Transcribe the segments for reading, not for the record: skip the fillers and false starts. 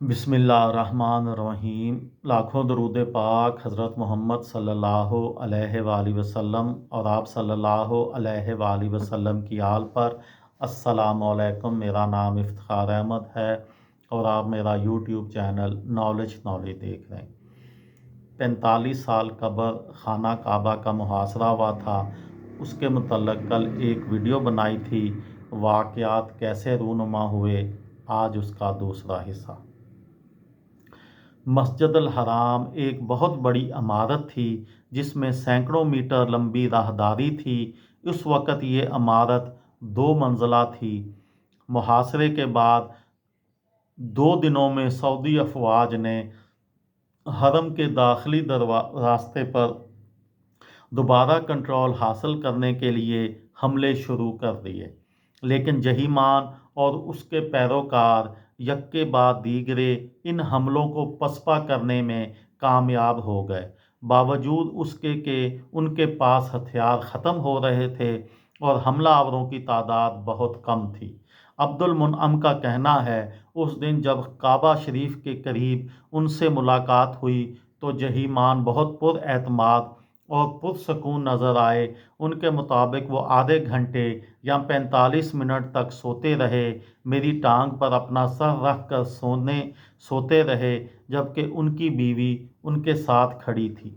बिस्मिल्लाहिर्रहमानिर्रहीम। लाखों दरूद पाक हज़रत मोहम्मद सल्लल्लाहु अलैहि वसल्लम और आप सल्लल्लाहु अलैहि वसल्लम की आल पर। अस्सलामु अलैकुम। मेरा नाम इफ्तिखार अहमद है और आप मेरा यूट्यूब चैनल नॉलेज देख रहे हैं। 45 साल कब्र खाना काबा का मुहासरा हुआ था, उसके मुतल्लिक़ कल एक वीडियो बनाई थी। वाक़यात कैसे रूनुमा हुए, आज उसका दूसरा हिस्सा। मस्जिद अल हराम एक बहुत बड़ी इमारत थी जिसमें सैकड़ों मीटर लंबी राहदारी थी। उस वक़्त ये इमारत 2 मंजिला थी। मुहासरे के बाद 2 दिनों में सऊदी अफवाज ने हरम के दाखिली रास्ते पर दोबारा कंट्रोल हासिल करने के लिए हमले शुरू कर दिए, लेकिन जहीमान और उसके पैरोकार यक्के बाद दीगरे इन हमलों को पसपा करने में कामयाब हो गए। बावजूद उसके कि उनके पास हथियार ख़त्म हो रहे थे और हमलावरों की तादाद बहुत कम थी। अब्दुल मुनअम का कहना है, उस दिन जब काबा शरीफ के करीब उनसे मुलाकात हुई तो जहीमान बहुत पुरएतमाद और पुरसकून नज़र आए। उनके मुताबिक वो आधे घंटे या 45 मिनट तक सोते रहे, मेरी टांग पर अपना सर रख कर सोते रहे, जबकि उनकी बीवी उनके साथ खड़ी थी।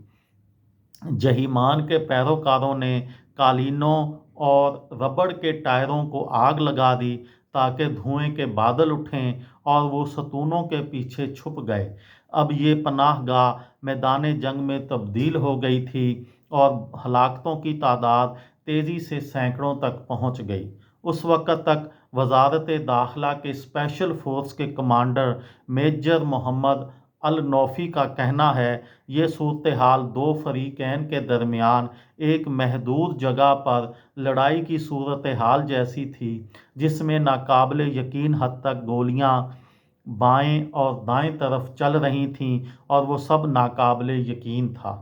जहीमान के पैरोकारों ने कालीनों और रबड़ के टायरों को आग लगा दी ताकि धुएं के बादल उठें और वो सतूनों के पीछे छुप गए। अब ये पनाहगाह मैदान जंग में तब्दील हो गई थी और हलाकतों की तादाद तेज़ी से सैकड़ों तक पहुंच गई। उस वक़्त तक वजारत दाखिला के स्पेशल फोर्स के कमांडर मेजर मोहम्मद अल नौफी का कहना है, ये सूरत हाल 2 फरीकैन के दरमियान एक महदूद जगह पर लड़ाई की सूरत हाल जैसी थी, जिसमें नाकाबिल यकीन हद तक गोलियां बाएं और दाएं तरफ चल रही थीं और वो सब नाकाबिल यकीन था।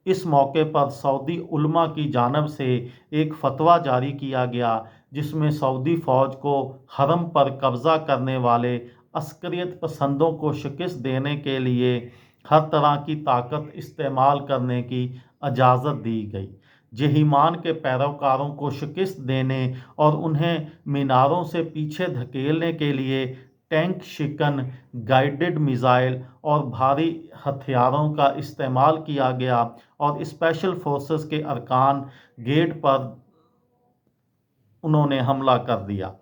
इस मौके पर सऊदी उलमा की जानिब से एक फतवा जारी किया गया, जिसमें सऊदी फ़ौज को हरम पर कब्ज़ा करने वाले अस्करियत पसंदों को शिकस्त देने के लिए हर तरह की ताकत इस्तेमाल करने की इजाज़त दी गई। जहीमान के पैरोकारों को शिकस्त देने और उन्हें मीनारों से पीछे धकेलने के लिए टैंक शिकन, गाइडेड मिसाइल और भारी हथियारों का इस्तेमाल किया गया और स्पेशल फोर्सेस के अरकान गेट पर उन्होंने हमला कर दिया।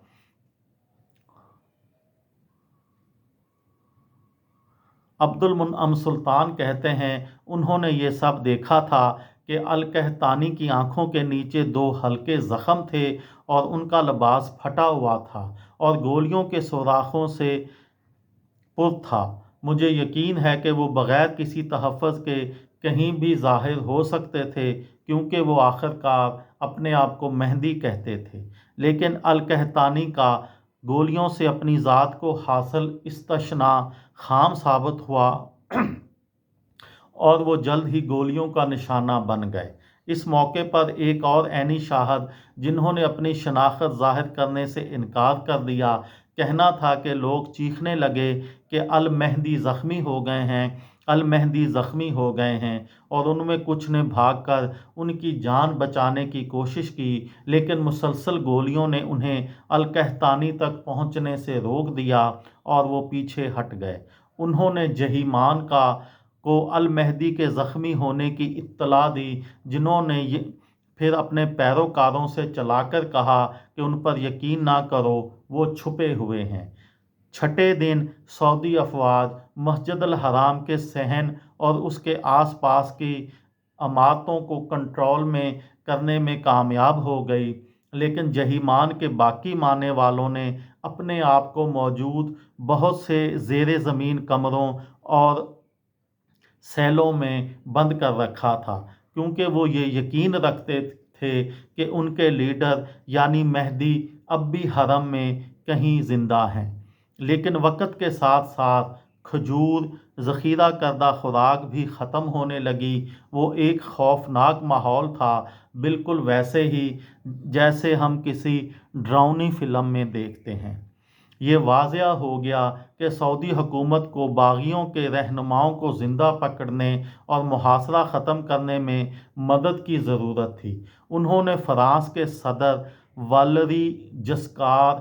अब्दुल मुनअम सुल्तान कहते हैं, उन्होंने ये सब देखा था कि अल कहतानी की आंखों के नीचे 2 हल्के ज़ख्म थे और उनका लिबास फटा हुआ था और गोलियों के सुराखों से पुर था। मुझे यकीन है कि वो बग़ैर किसी तहफ़्फ़ुज़ के कहीं भी ज़ाहिर हो सकते थे, क्योंकि वो आखिरकार अपने आप को मेहदी कहते थे। लेकिन अल कहतानी का गोलियों से अपनी ज़ात को हासिल इस्तिशना खाम साबित हुआ और वो जल्द ही गोलियों का निशाना बन गए। इस मौके पर एक और ऐनी शाहद, जिन्होंने अपनी शनाख्त ज़ाहिर करने से इनकार कर दिया, कहना था कि लोग चीखने लगे कि अल मेहदी ज़ख्मी हो गए हैं, अल मेहदी ज़ख्मी हो गए हैं, और उनमें कुछ ने भागकर उनकी जान बचाने की कोशिश की, लेकिन मुसलसल गोलियों ने उन्हें अल कहतानी तक पहुंचने से रोक दिया और वो पीछे हट गए। उन्होंने जहीमान को अल मेहदी के ज़ख्मी होने की इत्तला दी, जिन्होंने फिर अपने पैरोकारों से चलाकर कहा कि उन पर यकीन ना करो, वो छुपे हुए हैं। छठे दिन सऊदी अफवाज मस्जिद अल हराम के सहन और उसके आसपास की इमारतों को कंट्रोल में करने में कामयाब हो गई, लेकिन जहीमान के बाकी मानने वालों ने अपने आप को मौजूद बहुत से ज़ेरे ज़मीन कमरों और सेलों में बंद कर रखा था, क्योंकि वो ये यकीन रखते थे कि उनके लीडर यानी मेहदी अब भी हरम में कहीं जिंदा हैं। लेकिन वक़्त के साथ साथ खजूर, ज़ख़ीरा करदा खुराक भी ख़त्म होने लगी। वो एक खौफनाक माहौल था, बिल्कुल वैसे ही जैसे हम किसी डरावनी फिल्म में देखते हैं। یہ واضح ہو گیا کہ سعودی حکومت کو باغیوں کے رہنماؤں کو زندہ پکڑنے اور محاصرہ ختم کرنے میں مدد کی ضرورت تھی۔ انہوں نے فرانس کے صدر والری جسکار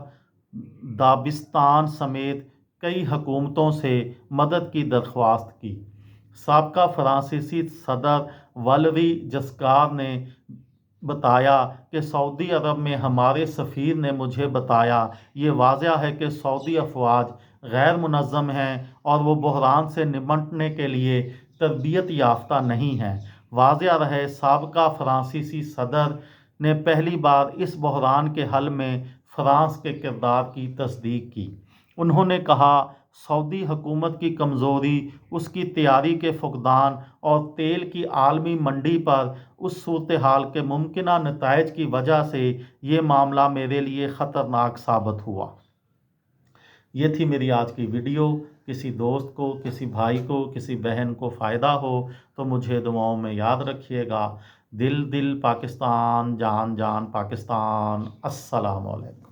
دابستان سمیت کئی حکومتوں سے مدد کی درخواست کی۔ سابقہ فرانسیسی صدر والری جسکار نے بتایا کہ سعودی عرب میں ہمارے سفیر نے مجھے بتایا یہ واضح ہے کہ سعودی افواج غیر منظم ہیں اور وہ بحران سے نمٹنے کے لیے تربیت یافتہ نہیں ہیں۔ واضح رہے سابقہ فرانسیسی صدر نے پہلی بار اس بحران کے حل میں فرانس کے کردار کی تصدیق کی۔ انہوں نے کہا سعودی حکومت کی کمزوری، اس کی تیاری کے فقدان اور تیل کی عالمی منڈی پر اس صورتحال کے ممکنہ نتائج کی وجہ سے یہ معاملہ میرے لیے خطرناک ثابت ہوا۔ یہ تھی میری آج کی ویڈیو۔ کسی دوست کو، کسی بھائی کو، کسی بہن کو فائدہ ہو تو مجھے دعاؤں میں یاد رکھیے گا۔ دل دل پاکستان، جان جان پاکستان۔ السلام علیکم۔